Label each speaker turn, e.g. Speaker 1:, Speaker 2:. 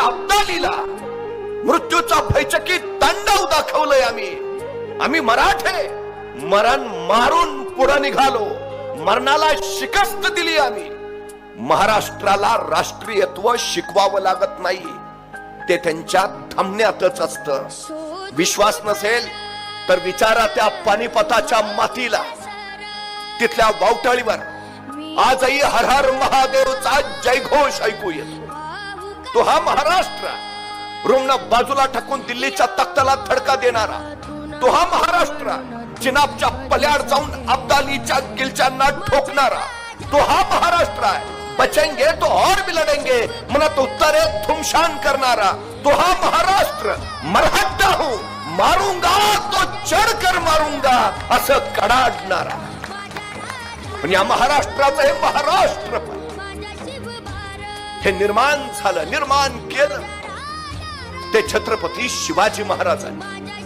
Speaker 1: अब्दालीला मृत्यूचा भयचकित तांडव दाखवलंय आम्ही मराठे मरण मारून पुढे निघालो, मरणाला शिकस्त दिली आम्ही. महाराष्ट्राला राष्ट्रीयत्व शिकवावं लागत नाही, ते त्यांच्या धमन्यातच असतं. विश्वास नसेल तर विचारा त्या पानिपताच्या मातीला, तिथल्या वावटाळीवर आजही हर हर महादेवचा जयघोष ऐकू येतो. तो हा महाराष्ट्र रुग्ण बाजूला टाकून दिल्लीच्या तख्ताला धडका देणारा, तो हा महाराष्ट्र चिनाबच्या पल्याड जाऊन अब्दालीच्या गिलच्यांना ठोकणारा, तो हा महाराष्ट्र आहे बचेंगे तो और भी लढेंगे म्हणत उत्तरे थुमशान करणारा, तो हा महाराष्ट्र मरहट्टा हूं मारूंगा तो चढकर मारूंगा असं कडाडणारा. पण या महाराष्ट्राचं हे महाराष्ट्र हे निर्माण झालं, निर्माण केलं ते छत्रपती शिवाजी महाराजांनी.